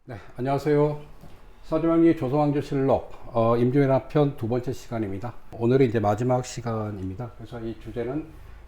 네, 안녕하세요. 서주왕리 조선왕조실록 임진왜란 편 두 번째 시간입니다. 오늘은 이제 마지막 시간입니다. 그래서 이 주제는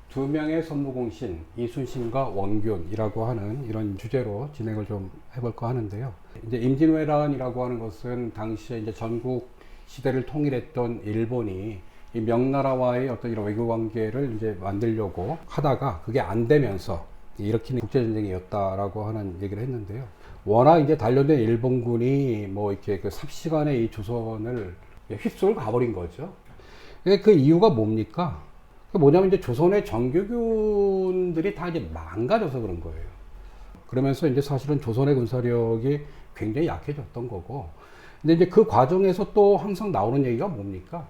두 명의 선무공신 이순신과 원균이라고 하는 이런 주제로 진행을 좀 해볼까 하는데요. 이제 임진왜란이라고 하는 것은 당시에 이제 전국 시대를 통일했던 일본이 이 명나라와의 어떤 이런 외교 관계를 이제 만들려고 하다가 그게 안 되면서 일으키는 국제전쟁이었다라고 하는 얘기를 했는데요. 워낙 이제 단련된 일본군이 뭐 이렇게 그 삽시간에 이 조선을 휩쓸고 가버린 거죠. 그 이유가 뭡니까? 그 뭐냐면 이제 조선의 정규군들이 다 이제 망가져서 그런 거예요. 그러면서 이제 사실은 조선의 군사력이 굉장히 약해졌던 거고. 근데 이제 그 과정에서 또 항상 나오는 얘기가 뭡니까?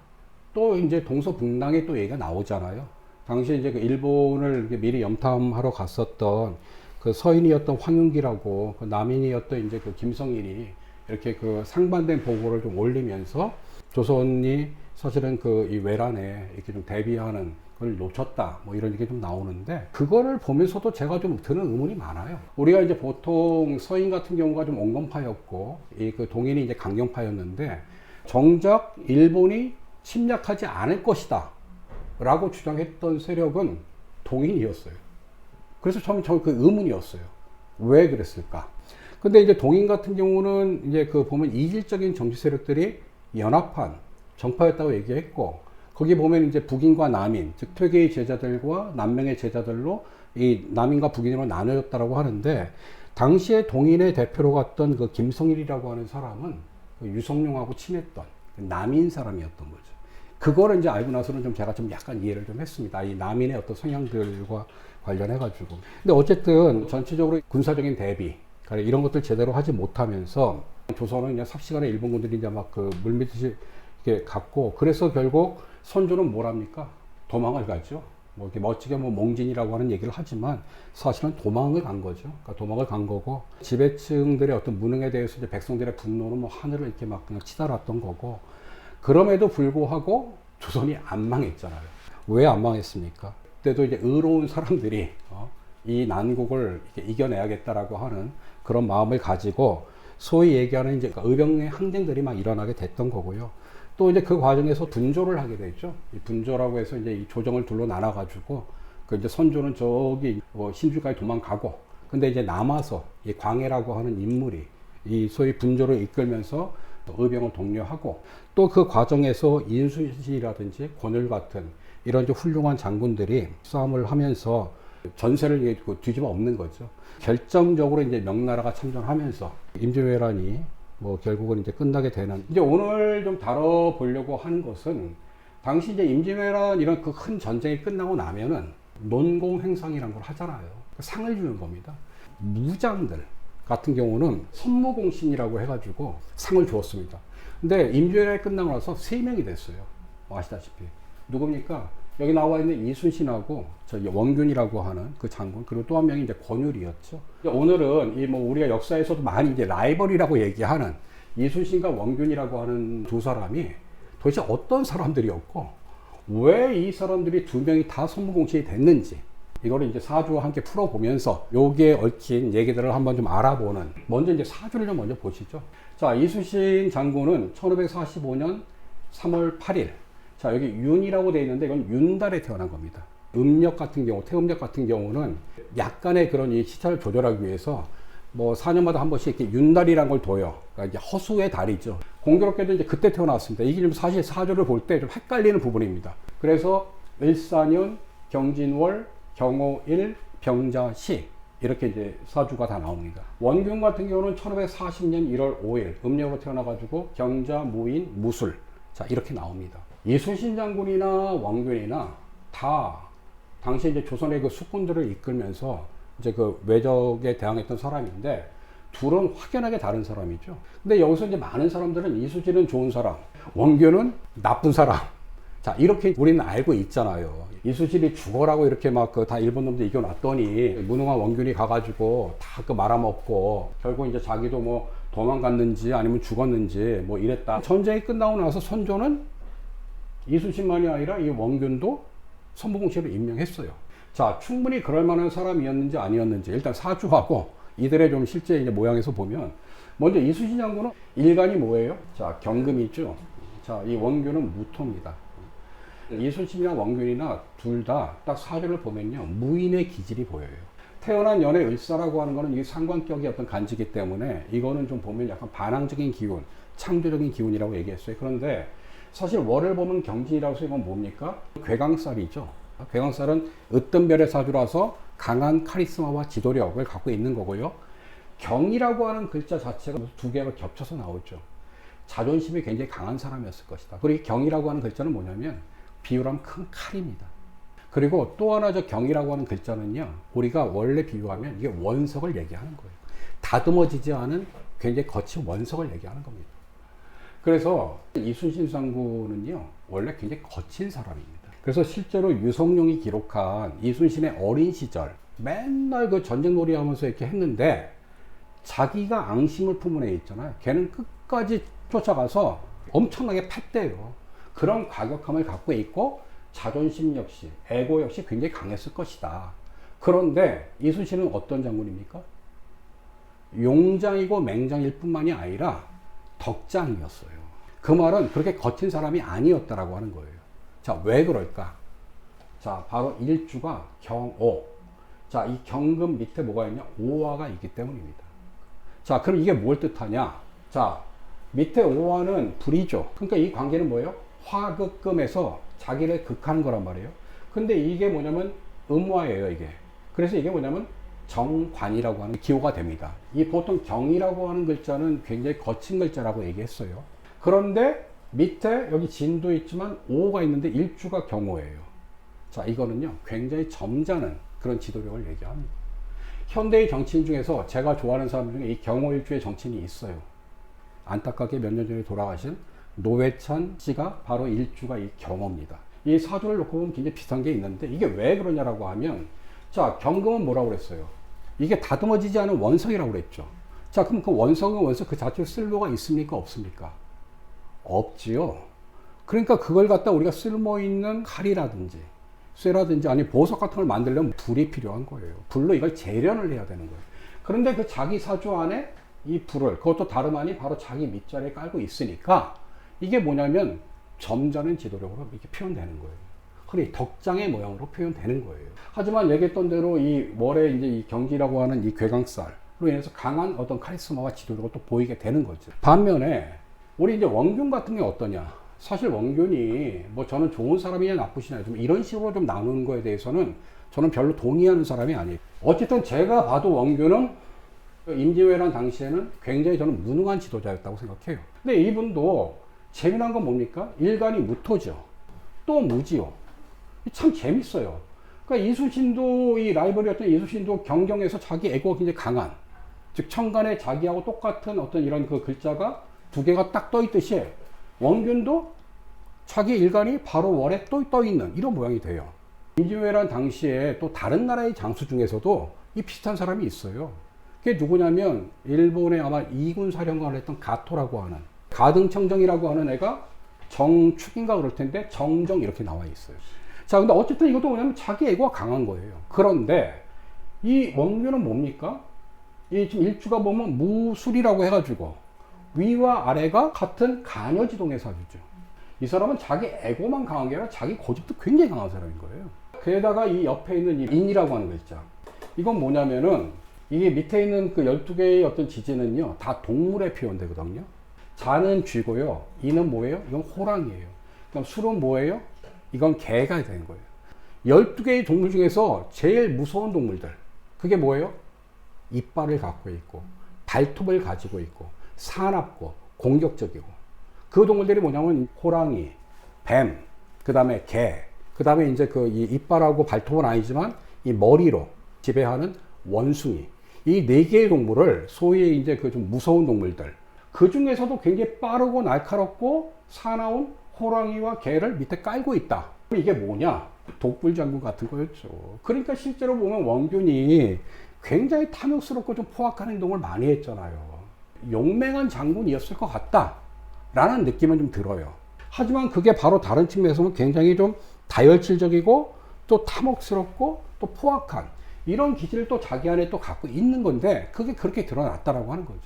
또 이제 동서북랑의 또 얘기가 나오잖아요. 당시에 이제 그 일본을 미리 염탐하러 갔었던 그 서인이었던 황윤기라고 그 남인이었던 이제 그 김성일이 이렇게 그 상반된 보고를 좀 올리면서 조선이 사실은 그 이 외란에 이렇게 좀 대비하는 걸 놓쳤다 뭐 이런 얘기 좀 나오는데 그거를 보면서도 제가 좀 드는 의문이 많아요. 우리가 이제 보통 서인 같은 경우가 좀 온건파였고 이 그 동인이 이제 강경파였는데 정작 일본이 침략하지 않을 것이다 라고 주장했던 세력은 동인이었어요. 그래서 처음에 그 의문이었어요. 왜 그랬을까? 근데 이제 동인 같은 경우는 이제 그 보면 이질적인 정치 세력들이 연합한 정파였다고 얘기했고, 거기 보면 이제 북인과 남인, 즉 퇴계의 제자들과 남명의 제자들로 이 남인과 북인으로 나눠졌다라고 하는데, 당시에 동인의 대표로 갔던 그 김성일이라고 하는 사람은 그 유성룡하고 친했던 남인 사람이었던 거죠. 그거를 이제 알고 나서는 좀 제가 좀 약간 이해를 좀 했습니다. 이 남인의 어떤 성향들과 관련해가지고. 근데 어쨌든 전체적으로 군사적인 대비, 그러니까 이런 것들 제대로 하지 못하면서 조선은 그냥 삽시간에 일본군들이 이제 막 그 물밀듯이 이렇게 갔고, 그래서 결국 선조는 뭘 합니까? 도망을 가죠. 뭐 이렇게 멋지게 뭐 몽진이라고 하는 얘기를 하지만 사실은 도망을 간 거죠. 그러니까 도망을 간 거고, 지배층들의 어떤 무능에 대해서 이제 백성들의 분노는 뭐 하늘을 이렇게 막 그냥 치달았던 거고, 그럼에도 불구하고 조선이 안 망했잖아요. 왜 안 망했습니까? 그때도 이제 의로운 사람들이 이 난국을 이겨내야겠다라고 하는 그런 마음을 가지고 소위 얘기하는 이제 의병의 항쟁들이 막 일어나게 됐던 거고요. 또 이제 그 과정에서 분조를 하게 되죠. 이 분조라고 해서 이제 이 조정을 둘로 나눠가지고 그 이제 선조는 저기 신주까지 도망가고, 근데 이제 남아서 이 광해라고 하는 인물이 이 소위 분조를 이끌면서 의병을 독려하고, 또 그 과정에서 인수신이라든지 권율 같은 이런 훌륭한 장군들이 싸움을 하면서 전세를 뒤집어 엎는 거죠. 결정적으로 이제 명나라가 참전하면서 임진왜란이 뭐 결국은 이제 끝나게 되는. 이제 오늘 좀 다뤄보려고 하는 것은 당시 이제 임진왜란 이런 그 큰 전쟁이 끝나고 나면은 논공행상이라는 걸 하잖아요. 상을 주는 겁니다. 무장들 같은 경우는 선무공신이라고 해가지고 상을 주었습니다. 근데 임진왜란이 끝나고 나서 3명이 됐어요. 아시다시피. 누굽니까? 여기 나와 있는 이순신하고 원균이라고 하는 그 장군, 그리고 또 한 명이 이제 권율이었죠. 오늘은 이 뭐 우리가 역사에서도 많이 이제 라이벌이라고 얘기하는 이순신과 원균이라고 하는 두 사람이 도대체 어떤 사람들이었고, 왜 이 사람들이 두 명이 다 선무공신이 됐는지, 이거를 이제 사주와 함께 풀어보면서 여기에 얽힌 얘기들을 한번 좀 알아보는. 먼저 이제 사주를 좀 먼저 보시죠. 자, 이순신 장군은 1545년 3월 8일. 자, 여기 윤이라고 되어 있는데 이건 윤달에 태어난 겁니다. 음력 같은 경우, 태음력 같은 경우는 약간의 그런 이 시차를 조절하기 위해서 뭐 4년마다 한 번씩 이렇게 윤달이라는 걸 둬요. 그러니까 이제 허수의 달이죠. 공교롭게도 이제 그때 태어났습니다. 이게 좀 사실 사주를 볼 때 좀 헷갈리는 부분입니다. 그래서 을사년, 경진월, 경오일, 병자시, 이렇게 이제 사주가 다 나옵니다. 원균 같은 경우는 1540년 1월 5일 음력으로 태어나가지고 경자, 무인, 무술, 자 이렇게 나옵니다. 이순신 장군이나 원균이나 다 당시 이제 조선의 그 수군들을 이끌면서 이제 그 외적에 대항했던 사람인데, 둘은 확연하게 다른 사람이죠. 근데 여기서 이제 많은 사람들은 이순신은 좋은 사람, 원균은 나쁜 사람, 자 이렇게 우리는 알고 있잖아요. 이순신이 죽어라고 이렇게 막 그 다 일본 놈들 이겨놨더니 무능한 원균이 가가지고 다 그 말아먹고 결국 이제 자기도 뭐 도망갔는지 아니면 죽었는지 뭐 이랬다. 전쟁이 끝나고 나서 선조는 이순신만이 아니라 이 원균도 선무공신으로 임명했어요. 자, 충분히 그럴 만한 사람이었는지 아니었는지 일단 사주하고 이들의 좀 실제 이제 모양에서 보면 먼저 이순신 장군은 일간이 뭐예요? 자, 경금이죠. 자, 이 원균은 무토입니다. 이순신이나 원균이나 둘 다 딱 사주를 보면요, 무인의 기질이 보여요. 태어난 연의 을사라고 하는 거는 이 상관격이 어떤 간지기 때문에 이거는 좀 보면 약간 반항적인 기운, 창조적인 기운이라고 얘기했어요. 그런데 사실 월을 보면 경진이라고 해서 이건 뭡니까? 괴강살이죠. 괴강살은 으뜸별의 사주라서 강한 카리스마와 지도력을 갖고 있는 거고요. 경이라고 하는 글자 자체가 두 개가 겹쳐서 나오죠. 자존심이 굉장히 강한 사람이었을 것이다. 그리고 이 경이라고 하는 글자는 뭐냐면 비유하면 큰 칼입니다. 그리고 또 하나 저 경이라고 하는 글자는요, 우리가 원래 비유하면 이게 원석을 얘기하는 거예요. 다듬어지지 않은 굉장히 거친 원석을 얘기하는 겁니다. 그래서 이순신 장군은요, 원래 굉장히 거친 사람입니다. 그래서 실제로 유성룡이 기록한 이순신의 어린 시절 맨날 그 전쟁놀이 하면서 이렇게 했는데 자기가 앙심을 품은 애 있잖아요. 걔는 끝까지 쫓아가서 엄청나게 팼대요. 그런 과격함을 갖고 있고 자존심 역시, 에고 역시 굉장히 강했을 것이다. 그런데 이순신은 어떤 장군입니까? 용장이고 맹장일 뿐만이 아니라 덕장이었어요. 그 말은 그렇게 거친 사람이 아니었다라고 하는 거예요. 자, 왜 그럴까? 자, 바로 일주가 경오. 자, 이 경금 밑에 뭐가 있냐? 오화가 있기 때문입니다. 자, 그럼 이게 뭘 뜻하냐? 자, 밑에 오화는 불이죠. 그러니까 이 관계는 뭐예요? 화극금에서 자기를 극하는 거란 말이에요. 근데 이게 뭐냐면 음화예요, 이게. 그래서 이게 뭐냐면 정관이라고 하는 기호가 됩니다. 이 보통 경이라고 하는 글자는 굉장히 거친 글자라고 얘기했어요. 그런데 밑에 여기 진도 있지만 오가 있는데 일주가 경오예요. 자, 이거는요, 굉장히 점잖은 그런 지도력을 얘기합니다. 현대의 정치인 중에서 제가 좋아하는 사람 중에 이 경오일주의 정치인이 있어요. 안타깝게 몇 년 전에 돌아가신 노회찬 씨가 바로 일주가 이 경오입니다. 이 사주를 놓고 보면 굉장히 비슷한 게 있는데 이게 왜 그러냐라고 하면, 자, 경금은 뭐라고 그랬어요? 이게 다듬어지지 않은 원석이라고 그랬죠. 자, 그럼 그 원석은 원석 그 자체로 쓸모가 있습니까? 없습니까? 없지요. 그러니까 그걸 갖다 우리가 쓸모 있는 칼이라든지 쇠라든지 아니 보석 같은 걸 만들려면 불이 필요한 거예요. 불로 이걸 재련을 해야 되는 거예요. 그런데 그 자기 사주 안에 이 불을, 그것도 다름 아니 바로 자기 밑자리에 깔고 있으니까 이게 뭐냐면 점잖은 지도력으로 이렇게 표현되는 거예요. 그래, 덕장의 모양으로 표현되는 거예요. 하지만 얘기했던 대로 이 월에 이제 이 경기라고 하는 이 괴강살로 인해서 강한 어떤 카리스마와 지도력을 또 보이게 되는 거죠. 반면에 우리 이제 원균 같은 게 어떠냐? 사실 원균이 뭐 저는 좋은 사람이냐 나쁘시냐 좀 이런 식으로 좀 나누는 거에 대해서는 저는 별로 동의하는 사람이 아니에요. 어쨌든 제가 봐도 원균은 임진왜란 당시에는 굉장히 저는 무능한 지도자였다고 생각해요. 근데 이분도 재미난 건 뭡니까? 일간이 무토죠. 또 무지요. 참 재밌어요. 그러니까 이순신도 이 라이벌이었던 이순신도 경경에서 자기 에고가 굉장히 강한, 즉 천간에 자기하고 똑같은 어떤 이런 그 글자가 두 개가 딱 떠 있듯이 원균도 자기 일간이 바로 월에 또 떠 있는 이런 모양이 돼요. 임진왜란 당시에 또 다른 나라의 장수 중에서도 이 비슷한 사람이 있어요. 그게 누구냐면 일본의 아마 이군 사령관을 했던 가토라고 하는, 가등청정이라고 하는 애가 정축인가 그럴 텐데 정정 이렇게 나와 있어요. 자, 근데 어쨌든 이것도 뭐냐면 자기 에고가 강한 거예요. 그런데 이 원균은 뭡니까? 이 지금 일주가 보면 무술이라고 해가지고 위와 아래가 같은 간여지동의 사주죠. 이 사람은 자기 에고만 강한 게 아니라 자기 고집도 굉장히 강한 사람인 거예요. 게다가 이 옆에 있는 이 인이라고 하는 글자, 이건 뭐냐면은 이게 밑에 있는 그 12개의 어떤 지지는요, 다 동물에 표현되거든요. 자는 쥐고요. 이는 뭐예요? 이건 호랑이에요. 그럼 술은 뭐예요? 이건 개가 되는 거예요. 12개의 동물 중에서 제일 무서운 동물들. 그게 뭐예요? 이빨을 갖고 있고, 발톱을 가지고 있고, 사납고, 공격적이고. 그 동물들이 뭐냐면 호랑이, 뱀, 그 다음에 개, 그 다음에 이제 그 이 이빨하고 발톱은 아니지만 이 머리로 지배하는 원숭이. 이 4개의 동물을 소위 이제 그 좀 무서운 동물들. 그 중에서도 굉장히 빠르고 날카롭고 사나운 호랑이와 개를 밑에 깔고 있다. 이게 뭐냐? 독불장군 같은 거였죠. 그러니까 실제로 보면 원균이 굉장히 탐욕스럽고 좀 포악한 행동을 많이 했잖아요. 용맹한 장군이었을 것 같다 라는 느낌은 좀 들어요. 하지만 그게 바로 다른 측면에서는 굉장히 좀 다혈질적이고 또 탐욕스럽고 또 포악한 이런 기질을 또 자기 안에 또 갖고 있는 건데 그게 그렇게 드러났다라고 하는 거죠.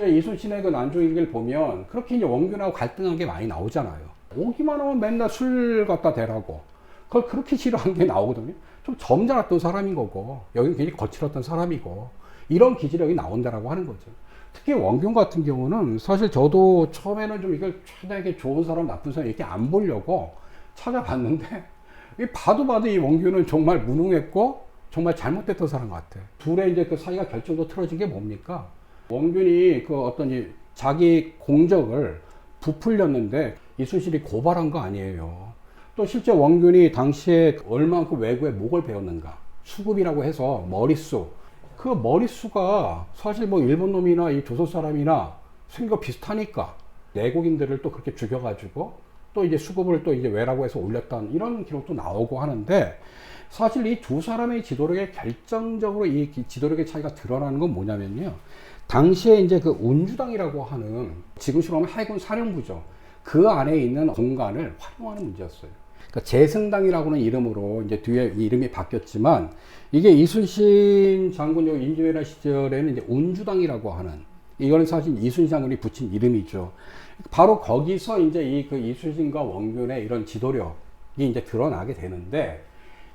이순신의 그 난조일기를 보면 그렇게 이제 원균하고 갈등한 게 많이 나오잖아요. 오기만 하면 맨날 술 갖다 대라고 그걸 그렇게 싫어한 게 나오거든요. 좀 점잖았던 사람인 거고 여기는 굉장히 거칠었던 사람이고 이런 기질력이 나온다라고 하는 거죠. 특히 원균 같은 경우는 사실 저도 처음에는 좀 이걸 최대하게 좋은 사람 나쁜 사람 이렇게 안 보려고 찾아봤는데 봐도 이 원균은 정말 무능했고 정말 잘못됐던 사람 같아. 둘의 이제 그 사이가 결정도 틀어진 게 뭡니까? 원균이 그 어떤 자기 공적을 부풀렸는데 이순신이 고발한 거 아니에요. 또 실제 원균이 당시에 얼마만큼 외구의 목을 베었는가. 수급이라고 해서 머릿수. 그 머릿수가 사실 뭐 일본 놈이나 이 조선 사람이나 생각 비슷하니까 내국인들을 또 그렇게 죽여가지고 또 이제 수급을 또 이제 외라고 해서 올렸던 이런 기록도 나오고 하는데 사실 이 두 사람의 지도력에 결정적으로 이 지도력의 차이가 드러나는 건 뭐냐면요. 당시에 이제 그 운주당이라고 하는 지금식으로 하면 해군 사령부죠. 그 안에 있는 공간을 활용하는 문제였어요. 그러니까 재승당이라고는 이름으로 이제 뒤에 이름이 바뀌었지만 이게 이순신 장군 임진왜란 시절에는 이제 운주당이라고 하는 이거는 사실 이순신 장군이 붙인 이름이죠. 바로 거기서 이제 그 이순신과 원균의 이런 지도력이 이제 드러나게 되는데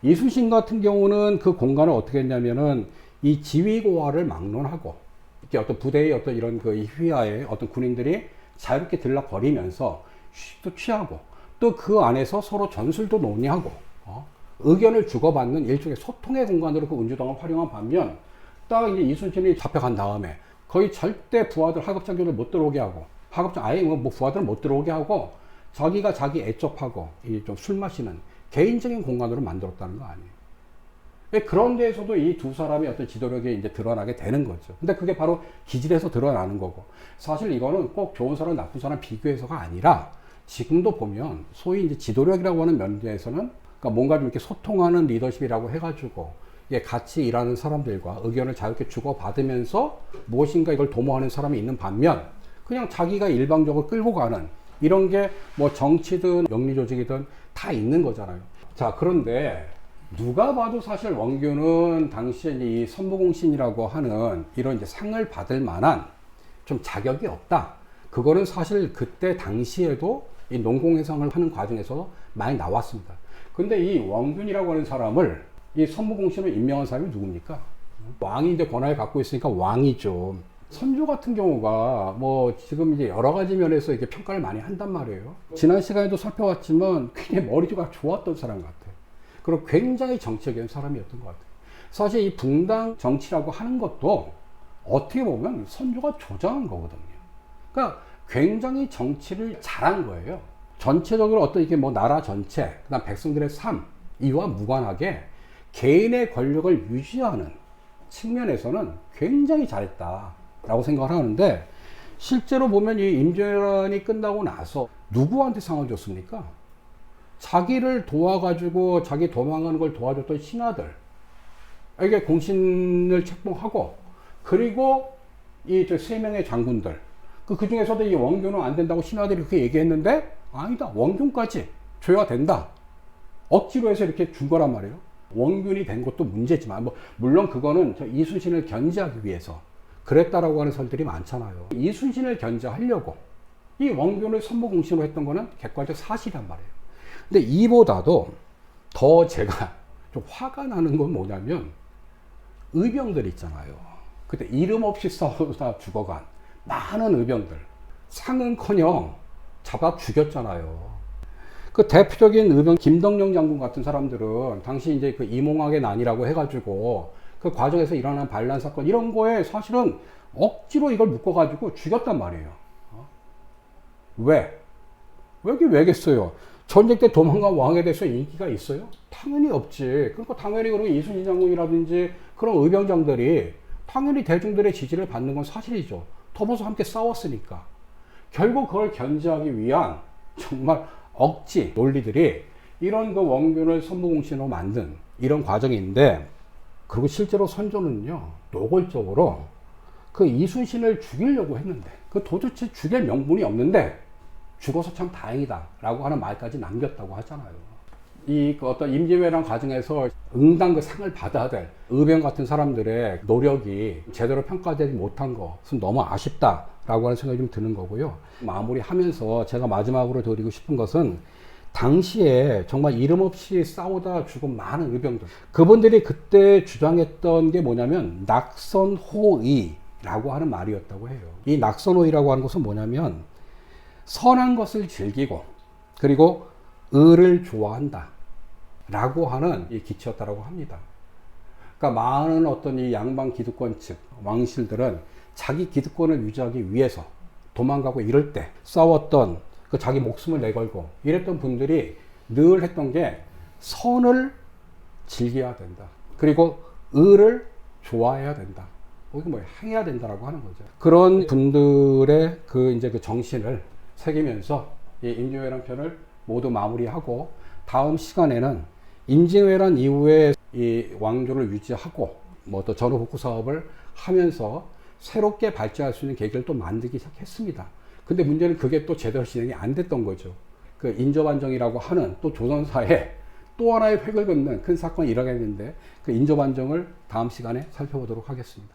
이순신 같은 경우는 그 공간을 어떻게 했냐면은 이 지휘고하를 막론하고 이렇게 어떤 부대의 어떤 이런 그 휘하에 어떤 군인들이 자유롭게 들락거리면서 휴식도 취하고 또 그 안에서 서로 전술도 논의하고 의견을 주고받는 일종의 소통의 공간으로 그 운주당을 활용한 반면 딱 이제 이순신이 잡혀간 다음에 거의 절대 부하들 하급장교들 못 들어오게 하고 하급장 아예 뭐 부하들 못 들어오게 하고 자기가 자기 애접하고 좀 술 마시는 개인적인 공간으로 만들었다는 거 아니에요. 그런 데에서도 이 두 사람의 어떤 지도력이 이제 드러나게 되는 거죠. 근데 그게 바로 기질에서 드러나는 거고 사실 이거는 꼭 좋은 사람 나쁜 사람 비교해서가 아니라 지금도 보면 소위 이제 지도력이라고 하는 면에서는 그러니까 뭔가 좀 이렇게 소통하는 리더십이라고 해가지고 같이 일하는 사람들과 의견을 자유롭게 주고받으면서 무엇인가 이걸 도모하는 사람이 있는 반면 그냥 자기가 일방적으로 끌고 가는 이런 게 뭐 정치든 영리조직이든 다 있는 거잖아요. 자, 그런데 누가 봐도 사실 원균은 당시에 이 선무공신이라고 하는 이런 이제 상을 받을 만한 좀 자격이 없다. 그거는 사실 그때 당시에도 이 농공해상을 하는 과정에서 많이 나왔습니다. 근데 이 원균이라고 하는 사람을 이 선무공신으로 임명한 사람이 누굽니까? 왕이 이제 권한을 갖고 있으니까 왕이죠. 선조 같은 경우가 뭐 지금 이제 여러 가지 면에서 이렇게 평가를 많이 한단 말이에요. 지난 시간에도 살펴봤지만 굉장히 머리가 좋았던 사람 같아요. 그리고 굉장히 정치적인 사람이었던 것 같아요. 사실 이 붕당 정치라고 하는 것도 어떻게 보면 선조가 조장한 거거든요. 그러니까 굉장히 정치를 잘한 거예요. 전체적으로 어떤 이게 뭐 나라 전체, 그다음 백성들의 삶 이와 무관하게 개인의 권력을 유지하는 측면에서는 굉장히 잘했다라고 생각을 하는데 실제로 보면 이 임진왜란이 끝나고 나서 누구한테 상을 줬습니까? 자기를 도와가지고 자기 도망가는 걸 도와줬던 신하들에게 공신을 책봉하고 그리고 이 세 명의 장군들 그 중에서도 이 원균은 안 된다고 신하들이 그렇게 얘기했는데 아니다 원균까지 줘야 된다 억지로 해서 이렇게 준 거란 말이에요. 원균이 된 것도 문제지만 뭐 물론 그거는 이순신을 견제하기 위해서 그랬다라고 하는 설들이 많잖아요. 이순신을 견제하려고 이 원균을 선무공신으로 했던 거는 객관적 사실이란 말이에요. 근데 이보다도 더 제가 좀 화가 나는 건 뭐냐면 의병들 있잖아요. 그때 이름 없이 싸우다 죽어간 많은 의병들 상은커녕 잡아 죽였잖아요. 그 대표적인 의병 김덕령 장군 같은 사람들은 당시 이제 그 이몽학의 난이라고 해가지고 그 과정에서 일어난 반란 사건 이런 거에 사실은 억지로 이걸 묶어가지고 죽였단 말이에요. 왜? 왜겠어요? 전쟁 때 도망간 왕에 대해서 인기가 있어요? 당연히 없지. 그러니까 당연히 그러면 이순신 장군이라든지 그런 의병장들이 당연히 대중들의 지지를 받는 건 사실이죠. 더불어서 함께 싸웠으니까. 결국 그걸 견제하기 위한 정말 억지 논리들이 이런 그 원균을 선무공신으로 만든 이런 과정인데 그리고 실제로 선조는요 노골적으로 그 이순신을 죽이려고 했는데 그 도대체 죽일 명분이 없는데 죽어서 참 다행이다 라고 하는 말까지 남겼다고 하잖아요. 그 어떤 임진왜란 과정에서 응당 그 상을 받아야 될 의병 같은 사람들의 노력이 제대로 평가되지 못한 것은 너무 아쉽다라고 하는 생각이 좀 드는 거고요. 마무리하면서 제가 마지막으로 드리고 싶은 것은 당시에 정말 이름 없이 싸우다 죽은 많은 의병들, 그분들이 그때 주장했던 게 뭐냐면 낙선호의라고 하는 말이었다고 해요. 이 낙선호의라고 하는 것은 뭐냐면 선한 것을 즐기고 그리고 의를 좋아한다 라고 하는 이 기치였다라고 합니다. 그러니까 많은 어떤 이 양방 기득권 측 왕실들은 자기 기득권을 유지하기 위해서 도망가고 이럴 때 싸웠던 그 자기 목숨을 내걸고 이랬던 분들이 늘 했던 게 선을 즐겨야 된다. 그리고 의를 좋아해야 된다. 이게 뭐 행해야 된다라고 하는 거죠. 그런 분들의 그 정신을 새기면서 이 임진왜란 편을 모두 마무리하고 다음 시간에는 임진왜란 이후에 이 왕조를 유지하고 뭐 또 전후복구 사업을 하면서 새롭게 발전할 수 있는 계기를 또 만들기 시작했습니다. 근데 문제는 그게 또 제대로 진행이 안 됐던 거죠. 그 인조반정이라고 하는 또 조선사에 또 하나의 획을 긋는 큰 사건이 일어났는데 그 인조반정을 다음 시간에 살펴보도록 하겠습니다.